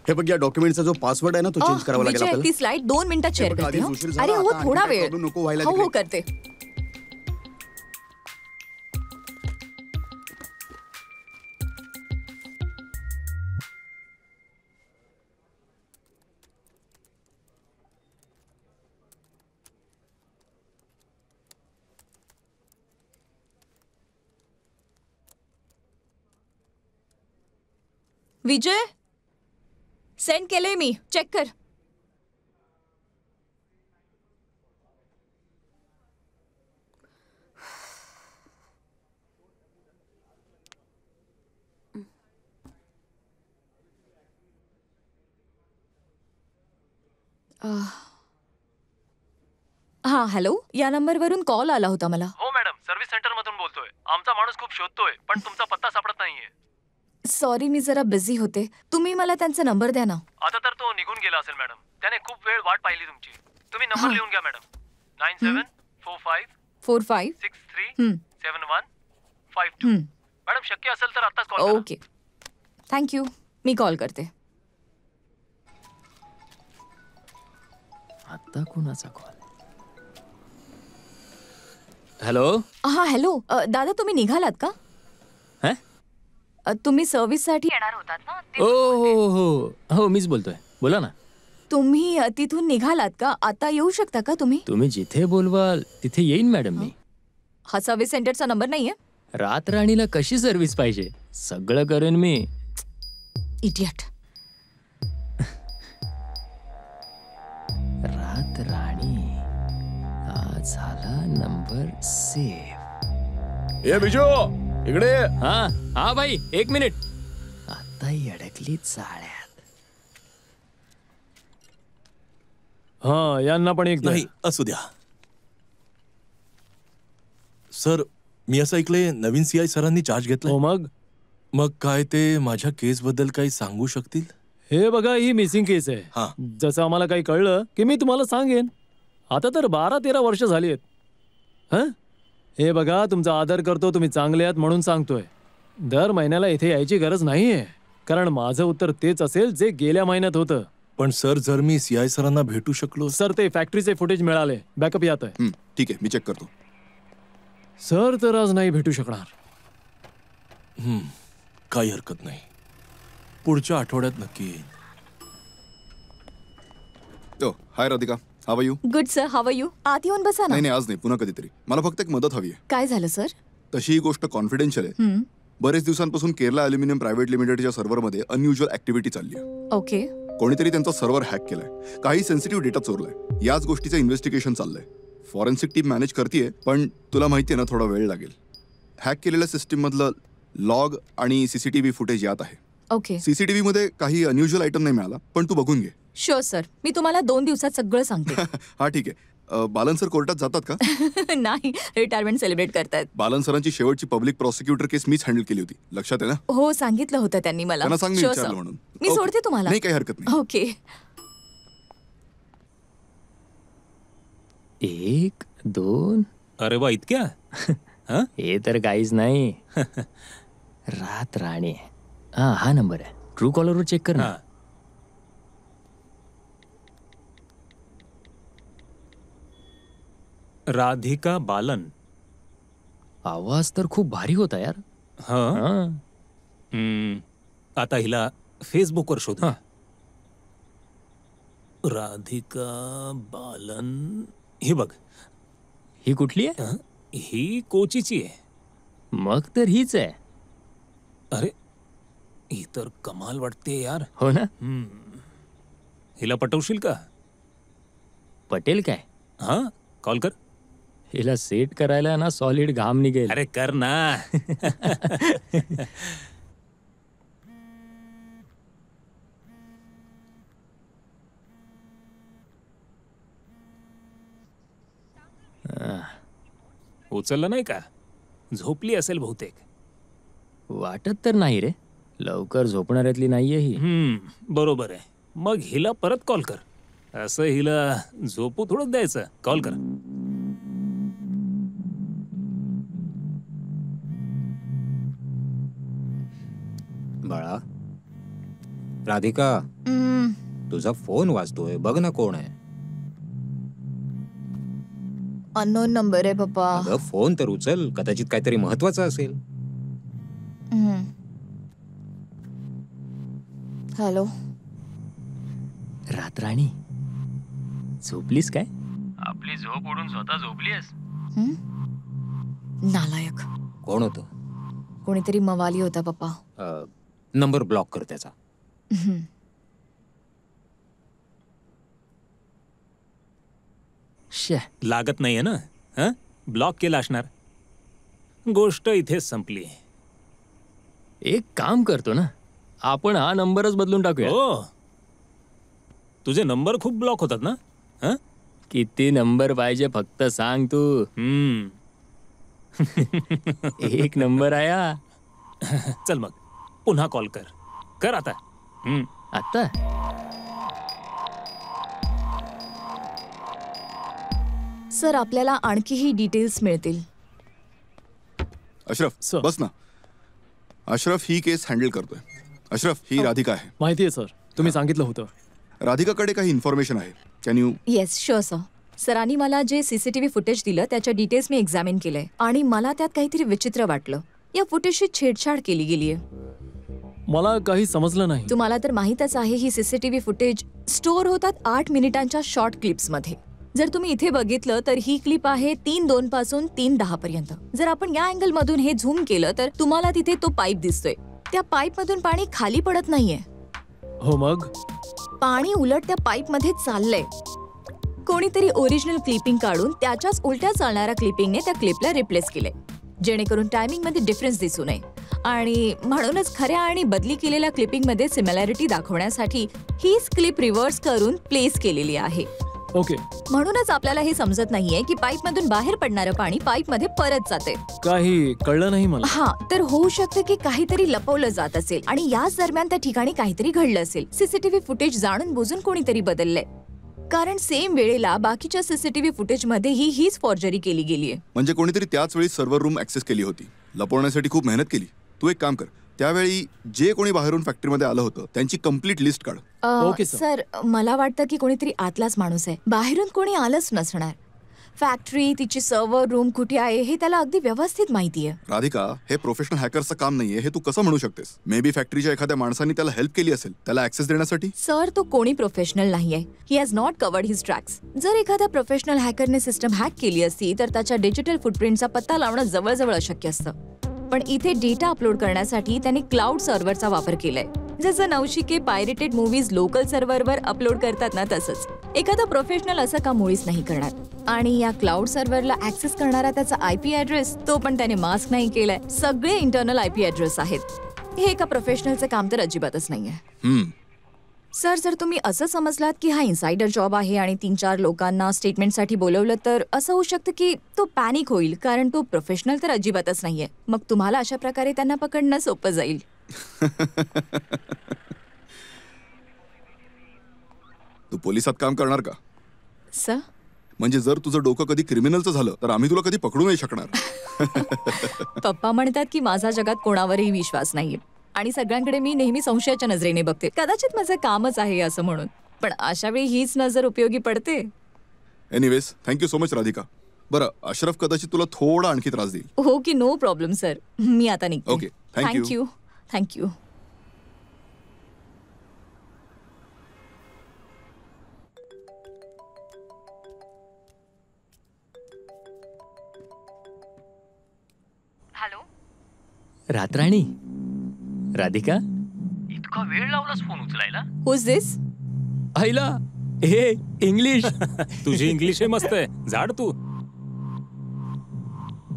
हे बघ, या डॉक्युमेंटचा जो पासवर्ड आहे ना तो चेंज करावा लागेल विजय, आपल्याला. ती स्लाइड 2 मिनिटात शेअर हे बघ, करते. आधीच उशीर झाला, अरे हो, आता थोडा आणखी काही वेळ. problem नको व्हायला हो तिकडे. हो करते. विजय, सेंड केलंय मी, चेक कर. हा हॅलो, या नंबरवरून कॉल आला होता मला. हो मॅडम, सर्व्हिस सेंटर मधून बोलतोय. आमचा माणूस खूप शोधतोय पण तुमचा पत्ता सापडत नाहीये. सॉरी, मी जरा बिझी होते. तुम्ही मला त्यांचा नंबर द्या ना. आता तर तो निघून गेला असेल मॅडम. त्याने खूप वेळ वाट पाहिली तुमची. तुम्ही नंबर हा. लिहून घ्या मॅडम. 9745 45. 637152. मॅडम शक्य असेल तर आताच कॉल करा. Okay, thank you. मी कॉल करते. आता कुणाचा कॉल? हॅलो. हा हॅलो, दादा तुम्ही निघालात का? हा? तुम्ही सर्व्हिससाठी येणार होतात ना? ओ हो हो हो, मीच बोलतोय. बोला ना. तुम्ही तिथून निघालात का? आता येऊ शकता का तुम्ही? तुम्ही जिथे बोलवाल तिथे येईन मॅडम मी. हा सर्व्हिस सेंटरचा नंबर नाहीये? रातराणीला कशी सर्व्हिस पाहिजे सगळं करेन मी. इडियट. रातराणी हा झाला नंबर सेव्ह. ए बिजू, इकडे. हा हा भाई, एक मिनिट. आता अडकली चाळ्यात. हा, यांना पण एक नाही, असू द्या. सर, मी असं ऐकलंय नवीन सीआय सरांनी चार्ज घेतला. हो, मग काय ते माझ्या केस बद्दल काही सांगू शकतील? हे बघा, ही मिसिंग केस आहे. हा. जसं आम्हाला काही कळलं की मी तुम्हाला सांगेन. आता तर 12-13 वर्ष झाली आहेत. हं, हे बघा, तुमचा आदर करतो, तुम्ही चांगले आहात म्हणून सांगतोय. दर महिन्याला इथे यायची गरज नाहीये, कारण माझं उत्तर तेच असेल जे गेल्या महिन्यात होतं. पण सर, जर मी सीआय सरांना भेटू शकलो. सर, ते फॅक्टरीचे फुटेज मिळाले, बॅकअप यात आहे. ठीक आहे, मी चेक करतो. सर, तर आज नाही भेटू शकणार. काही हरकत नाही, पुढच्या आठवड्यात नक्की येईन. Hi Radhika, how are you? Good sir, how are you? आत येऊन बसा ना. नाही, आज नाही, पुन्हा कधीतरी. मला फक्त एक मदत हवी आहे. काय झालं सर? तशी ही गोष्ट कॉन्फिडेन्शियल आहे. बरेच दिवसांपासून केरला अल्युमिनियम प्रायव्हेट लिमिटेडच्या सर्व्हरमध्ये अनयुज्युअल ऍक्टिव्हिटी चालली आहे. ओके. कोणीतरी त्यांचा सर्व्हर हॅक केलाय, काही सेन्सिटिव्ह डेटा चोरलाय. याच गोष्टीचं इन्व्हेस्टिगेशन चाललंय. फॉरेन्सिक टीम मॅनेज करतेय, पण तुला माहिती आहे ना, थोडा वेळ लागेल. हॅक केलेल्या सिस्टीम मधलं लॉग आणि सीसीटीव्ही फुटेज यात आहे. ओके. सीसीटीव्ही मध्ये काही अनयुज्युअल आयटम नाही मिळाला, पण तू बघून घे. शुअर सर, मी तुम्हाला 2 दिवसात सगळं सांगते. हा ठीक आहे. बालन सर कोर्टात जातात का? नाही, रिटायरमेंट सेलिब्रेट करतायत. बालन सरांची शेवटची पब्लिक प्रॉसिक्युटर केस मीच हँडल केली होती, लक्षात आहे ना? हो, सांगितलं होतं त्यांनी मला. त्यांना सांग मी Sure, विचारलं sir. म्हणून. मी सोडते तुम्हाला. नाही, काही हरकत नाही. ओके. 1 2. अरे वा, इतक्या? हे तर काहीच नाही. रातराणी. हा नंबर आहे. ट्रू कॉलरवर चेक कर ना. राधिका बालन. आवाज तर खूप भारी होता यार. आता हिला फेसबुकवर शोध. राधिका बालन. हे बघ, ही कुठली आहे? ही कोचीची आहे. मग तर हीच आहे. अरे, ही तर कमाल वाटते यार. हो ना? हिला पटवशील का? पटेल काय? हा, कॉल कर. हिला सेट करायला ना सॉलिड घाम निघेल. अरे कर ना. उचललं नाही का? झोपली असेल बहुतेक. वाटत तर नाही रे, लवकर झोपणाऱ्यातली नाहीये ही. बरोबर आहे. मग हिला परत कॉल कर. असं हिला झोपू थोडं द्यायचं. कॉल कर. बाळा, राधिका, हम्म, तुझा फोन वाजतोय, बघ ना कोण आहे. अननोन नंबर आहे पप्पा. अगं फोन तर उचल, कदाचित काहीतरी महत्वाचं असेल. हम्म. हॅलो. रातराणी झोपलीस काय? आपली झोप उडून स्वतः झोपलीस. हम्म? नालायक. कोण होतं? कोणीतरी मवाली होता पप्पा. नंबर ब्लॉक कर त्याचा. हम्म. शे, लागत नाहीये ना? हं? ब्लॉक केला असणार. गोष्ट इथेच संपली. एक काम करतो ना, आपण हा नंबरच बदलून टाकूया. हो, तुझे नंबर खूप ब्लॉक होतात ना? हं? किती नंबर पाहिजे फक्त सांग तू. हम्म. एक नंबर आया. चल मग पुन्हा कॉल कर आता. हम्म. आता सर आपल्याला आणखीही डिटेल्स मिळतील. अशरफ सर. बस ना. अशरफ ही केस हँडल करतोय. अशरफ ही राधिका आहे. माहिती आहे सर, तुम्ही सांगितलं होतं. राधिकाकडे काही इन्फॉर्मेशन आहे. Can you? Yes sure sir. सरांनी मला जे सीसीटीव्ही फुटेज दिलं त्याच्या डिटेल्स मी एक्झामिन केलंय आणि मला त्यात काहीतरी विचित्र वाटलं. या फुटेजची छेडछाड केली गेलीय. मला काही समजलं नाही. तुम्हाला तर माहीतच आहे ही सीसीटीव्ही फुटेज स्टोअर होतात 8 मिनिटांच्या शॉर्ट क्लिप्स मध्ये. जर तुम्ही इथे बघितलं तर ही क्लिप आहे 3:02 पासून 3:10 पर्यंत. जर आपण या अँगल मधून हे झूम केलं तर तुम्हाला तिथे तो पाईप दिसतोय. त्या पाईप मधून पाणी खाली पडत नाहीये. हो मग पाणी उलट त्या पाईप मध्ये चाललंय. कोणीतरी ओरिजिनल क्लिपिंग काढून त्याच्याच उलट्या चालणाऱ्या क्लिपिंगने त्या क्लिपला रिप्लेस केले, जेणेकरून टायमिंग मध्ये डिफरन्स दिसू नये. आणि म्हणूनच खऱ्या आणि बदली केलेल्या क्लिपिंग मध्ये सिमिलॅरिटी दाखवण्यासाठी हीच क्लिप रिव्हर्स करून प्लेस केलेली आहे. ओके. म्हणूनच आपल्याला हे समजत नाहीये की पाईप मधून बाहेर पडणारं पाणी पाईप मध्ये परत जाते. काही कळलं नाही मला. हा, तर होऊ शकतं की काहीतरी लपवलं जात असेल आणि याच दरम्यान त्या ठिकाणी काहीतरी घडलं असेल. सीसीटीव्ही फुटेज जाणून बुजून कोणीतरी बदललंय, कारण सेम वेळेला बाकीच्या सीसीटीव्ही फुटेज मध्ये हीच फॉर्जरी केली गेलीय. म्हणजे कोणीतरी त्याच वेळी सर्व्हर रूम ऍक्सेस केली होती. लपवण्यासाठी खूप मेहनत केली. तू एक काम कर, त्यावेळी जे कोणी बाहेरून फॅक्टरीमध्ये आलं होतं त्यांची कंप्लीट लिस्ट काढ. Okay, sir. सर मला वाटतं की कोणीतरी आतलाच माणूस आहे. बाहेरून कोणी आलंच नसणार. फॅक्टरी, तिची सर्व्हर रूम कुठे आहे हे त्याला अगदी व्यवस्थित माहिती आहे. राधिका, हे प्रोफेशनल हॅकरचं काम नाहीये हे तू कसं म्हणू शकतेस? मे बी फॅक्टरीच्या एखाद्या माणसाने त्याला हेल्प केली असेल त्याला ऍक्सेस देण्यासाठी. सर तो कोणी प्रोफेशनल नाहीये. He has not covered his tracks. जर एखाद्या प्रोफेशनल हॅकरने सिस्टम हॅक केली असती तर त्याच्या डिजिटल फुटप्रिंटचा पत्ता लावणं जवळजवळ अशक्य असतं. पण इथे डेटा अपलोड करण्यासाठी त्यांनी क्लाउड सर्व्हरचा वापर केलाय. जसं नवशिके पायरेटेड मूवीज लोकल सर्व्हरवर अपलोड करतात ना, तसंच एखादा प्रोफेशनल असं काम मुळीच नाही करणार. आणि या क्लाउड सर्व्हरला ऍक्सेस करणारा त्याचा IP ऍड्रेस तो पण त्याने मास्क नाही केलाय. सगळे इंटरनल IP ऍड्रेस आहेत. हे एका प्रोफेशनलचं काम तर अजिबातच नाहीये. सर जर तुम्ही असं समजलात की हा इन्साइडर जॉब आहे आणि 3-4 लोकांना स्टेटमेंटसाठी बोलवलं तर असं होऊ शकतं की तो पॅनिक होईल, कारण तो प्रोफेशनल तर अजिबातच नाहीये. मग तुम्हाला अशा प्रकारे त्यांना पकडणं सोपं जाईल. तू पोलिसात काम करणार का? सर म्हणजे जर तुझं डोकं कधी क्रिमिनलचं झालं तर आम्ही तुला कधी पकडू नाही शकणार. पप्पा म्हणतात की माझा जगात कोणावरही विश्वास नाहीये आणि सगळ्यांकडे मी नेहमी संशयाच्या नजरेने बघते. कदाचित माझं कामच आहे असं म्हणून, पण अशा वेळी हीच नजर उपयोगी पडते. Anyways, thank you so much Radhika. बरं, अशरफ कदाचित तुला थोडा आणखी त्रास देईल. हो की नो प्रॉब्लेम सर. मी आता निघते. Okay, thank you. Thank you. Thank you. Hello. रातराणी, राधिका, इतका वेळ लावलास फोन उचलायला? Who's this? आईला हे इंग्लिश. तुझी इंग्लिश आहे मस्त आहे. झाड तू.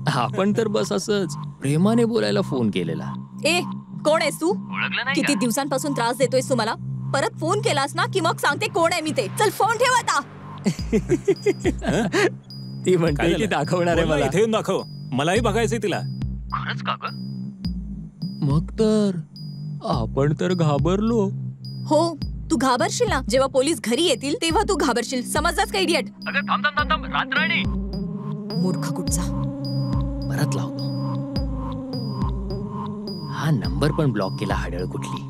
आपण तर बस असंच प्रेमाने बोलायला फोन केलेला. ए, कोण आहेस तू? ओळखलं नाही किती दिवसांपासून त्रास देतोयस तू मला? परत फोन केलास ना की मग सांगते कोण आहे मी ते. चल फोन ठेव आता. ती म्हणते काय की झालं? दाखवणार आहे बोल ना, मला. इथे येऊन दाखव. मलाही बघायचंय तिला. खरंच का ग? मग तर आपण तर घाबरलो. हो, तू घाबरशील ना. जेव्हा पोलीस घरी येतील तेव्हा तू घाबरशील. समजलास का इडियट? अगं थांब थांब थांब थांब, रातराणी. मूर्ख कुठचा. परत लावतो. हा नंबर पण ब्लॉक केला. हाडळ कुठली.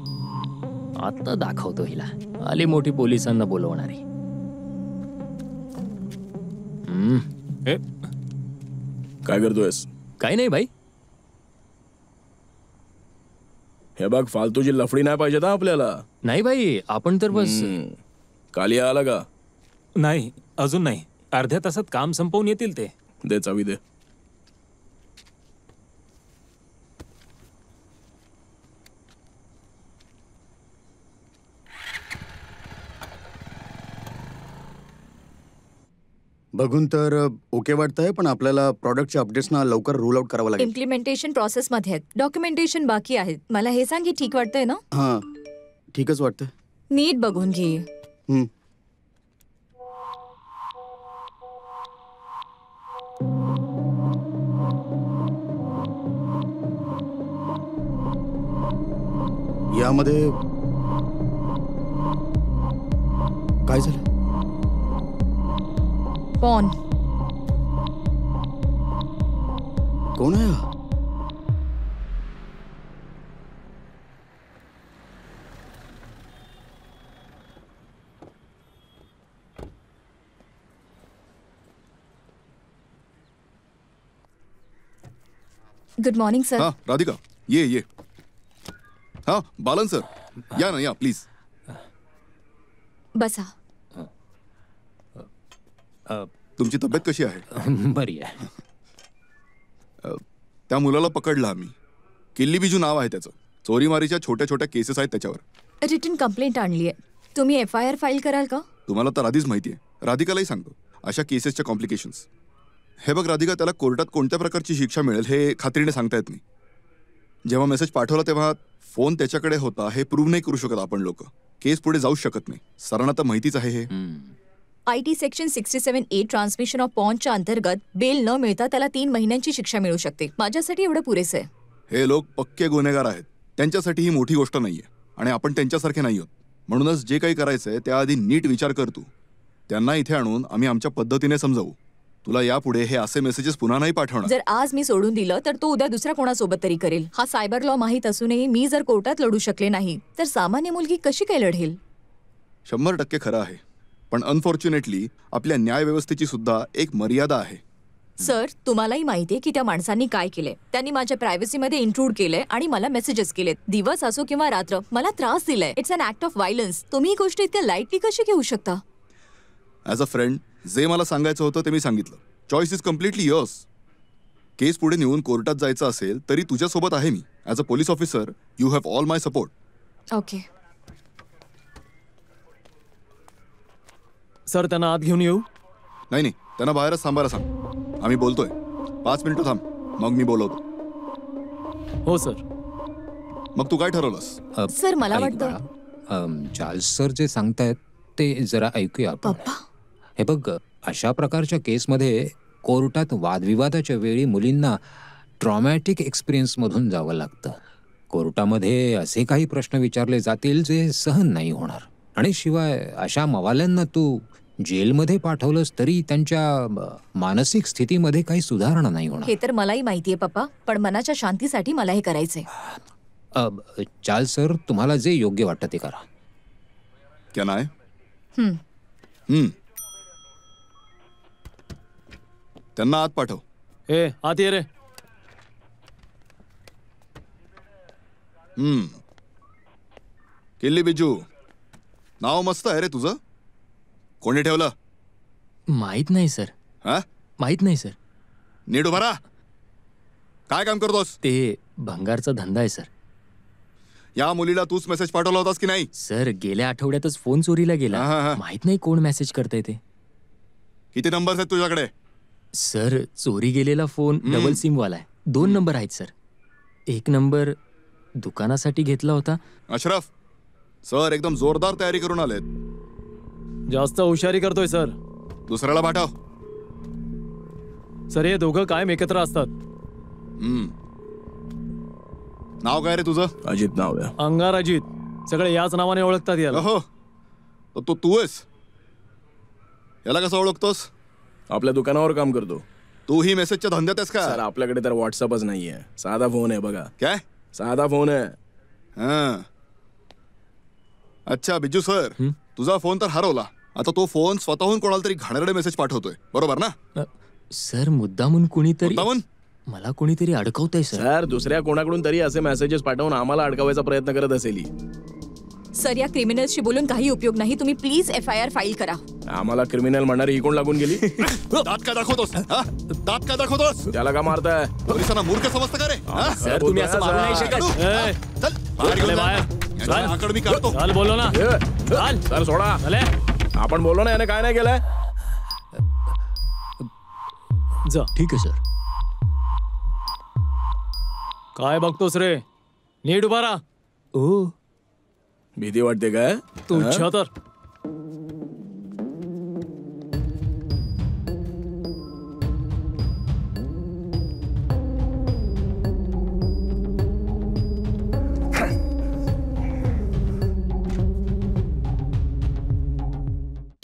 आता दाखवतो हिला. आली मोठी पोलिसांना बोलवणारी. ए, काय करतोयस? काही नाही भाई. हे बघ, फालतूची लफडी नाही पाहिजे ना आपल्याला. नाही भाई, आपण तर बस. कालिया आला का? नाही अजून नाही. अर्ध्या तासात काम संपवून येतील ते. दे चावी दे. बघून तर ओके वाटतंय, पण आपल्याला प्रॉडक्टचे अपडेट्सना लवकर रोल आउट करावं लागेल. इम्प्लिमेंटेशन प्रोसेसमध्ये आहेत, डॉक्युमेंटेशन बाकी आहेत. मला हे सांग की ठीक वाटतंय ना? हां, ठीकच वाटतं. नीट बघून घे. हं. यामध्ये काय झालं? पॉन. कोण आहे हा? Good morning sir. हा राधिका, ये. हा बालन सर, या ना, या प्लीज. बसा. तुमची तब्येत कशी आहे? बरी आहे. त्या मुलाला पकडलं आम्ही. किल्ली बिजू नाव आहे त्याचं. चोरीमारीच्या छोट्या छोट्या केसेस आहेत त्याच्यावर. रिटन कंप्लेंट आणली आहे. तुम्ही FIR फाईल कराल का? तुम्हाला तर आधीच माहिती आहे. राधिकालाही सांगतो अशा केसेसच्या कॉम्प्लिकेशन्स. हे बघ राधिका, त्याला कोर्टात कोणत्या प्रकारची शिक्षा मिळेल हे खात्रीने सांगता येत नाही. जेव्हा मेसेज पाठवला तेव्हा फोन त्याच्याकडे होता हे प्रूव्ह नाही करू शकत आपण लोक. केस पुढे जाऊच शकत नाही. सरांना तर माहितीच आहे हे. IT section 67A transmission of पॉनच्या अंतर्गत बेल न मिळता त्याला 3 महिन्यांची शिक्षा मिळू शकते. माझ्यासाठी एवढं पुरेसं आहे. हे लोक पक्के गुन्हेगार आहेत. त्यांच्यासाठी ही मोठी गोष्ट नाहीये आणि आपण त्यांच्यासारखे नाही आहोत. म्हणूनच जे काही करायचंय त्याआधी नीट विचार कर तू. त्यांना इथे आणून आम्ही आमच्या पद्धतीने समजावू. तुला यापुढे हे असे मेसेजेस पुन्हा नाही पाठवणार. जर आज मी सोडून दिलं तर तो उद्या दुसऱ्या कोणासोबत तरी करेल. हा सायबर लॉ माहीत असूनही मी जर कोर्टात लढू शकले नाही तर सामान्य मुलगी कशी काय लढेल? 100% खरं आहे. पण अनफॉर्च्युनेटली आपल्या न्याय व्यवस्थेची सुद्धा एक मर्यादा आहे. सर, तुम्हालाही माहितीये की त्या माणसांनी काय केलंय. त्यांनी माझ्या प्रायव्हसीमध्ये इंट्रूड केलंय आणि मला मेसेजेस केलेत. दिवस असो किंवा रात्र मला त्रास दिलाय. It's an act of violence. तुम्ही ही गोष्ट इतक्या लाईटली कशी घेऊ शकता? ॲज अ फ्रेंड जे मला सांगायचं होतं ते मी सांगितलं. Choice is completely yours. Case पुढे नेऊन कोर्टात जायचं असेल तरी तुझ्यासोबत आहे मी. As a police officer you have all my support. Okay sir, त्यांना आत घेऊन येऊ? नाही त्यांना बाहेरच थांबायला सांग. आम्ही बोलतोय. 5 मिनिटं थांब, मग मी बोलवतो. हो सर. मग तू काय ठरवलंस? सर, मला ऐक वाटतं बाळा, चार्ल्स सर जे सांगतायत ते जरा ऐकूया आपण. पप्पा. हे बघ, अशा प्रकारच्या केसमध्ये कोर्टात वादविवादाच्या वेळी मुलींना ट्रॉमॅटिक एक्सपिरियन्समधून जावं लागतं. कोर्टामध्ये असे काही प्रश्न विचारले जातील जे सहन नाही होणार. आणि शिवाय अशा मवाल्यांना तू जेलमध्ये पाठवलंस तरी त्यांच्या मानसिक स्थितीमध्ये काही सुधारणा नाही होणार. हे तर मलाही माहितीये पप्पा, पण मनाच्या शांतीसाठी मला हे करायचंय. चार्ल्स सर, तुम्हाला जे योग्य वाटतं ते करा. क्या नाय? त्यांना आत पाठव. ए, आत ये रे. किल्ली बिजू, नाव मस्त आहे रे तुझं. कोणी ठेवलं? माहित नाही सर. हा, माहित नाही सर. नीट उभा राहा. काय काम करतोस? ते भंगारचा धंदा आहे सर. या मुलीला तूच मेसेज पाठवला होतास की नाही? सर, गेल्या आठवड्यातच फोन चोरीला गेला. हा. माहित नाही कोण मेसेज करतंय ते. किती नंबर्स आहेत तुझ्याकडे? सर, चोरी गेलेला फोन डबल सिम वाला आहे. 2 नंबर आहेत सर. 1 नंबर दुकानासाठी घेतला होता. अशरफ सर एकदम जोरदार तयारी करून आलेत. जास्त हुशारी करतोय सर. दुसऱ्याला पाठव. सर, हे दोघं कायम एकत्र असतात. नाव काय रे तुझं? अजित नाव आहे. अंगार अजित. सगळे याच नावाने ओळखतात याला. हो, तो तू आहेस. याला कसं ओळखतोस? आपल्या दुकानावर काम करतो. तू ही मेसेजच्या धंद्यात आहेस सर, का? आपल्याकडे तर व्हॉट्सअपच नाहीये. साधा फोन आहे बघा. काय? साधा फोन आहे. हा, अच्छा बिजू सर, तुझा फोन तर हरवला. आता तो फोन स्वतःहून कोणाला तरी घाणेरडे मेसेज पाठवतोय, बरोबर ना? सर मुद्दामून कुणीतरी मुद्दामून? मला कुणीतरी अडकवतंय सर. सर दुसऱ्या कोणाकडून तरी असे मेसेजेस पाठवून आम्हाला अडकवायचा प्रयत्न करत असेल ही. सर या क्रिमिनल्सशी बोलून काही उपयोग नाही. तुम्ही प्लीज FIR फाईल करा. आम्हाला क्रिमिनल म्हणणारी ही कोण लागून गेली? दात काय दाखवतोस? हा? दात काय दाखवतोस? त्याला का मारताय? पोलिसांना मूर्ख समजतं का रे? हा? सर तुम्ही असं मारू नाही शकत. ए, चल, बाहेर घेऊन जा. बाहेर. यांच्या आकडे मी काढतो. चाल बोलो ना. चाल. सर सोडा. चले. आपण बोललो ना याने काय नाही केलंय. जा. ठीक आहे सर. काय बघतोस रे? नीट उभा राहा. ओ भीती वाटते काय? तुझ्या तर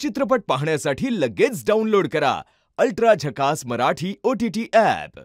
चित्रपट पाहण्यासाठी लगेच डाउनलोड करा अल्ट्रा झकास मराठी OTT ॲप.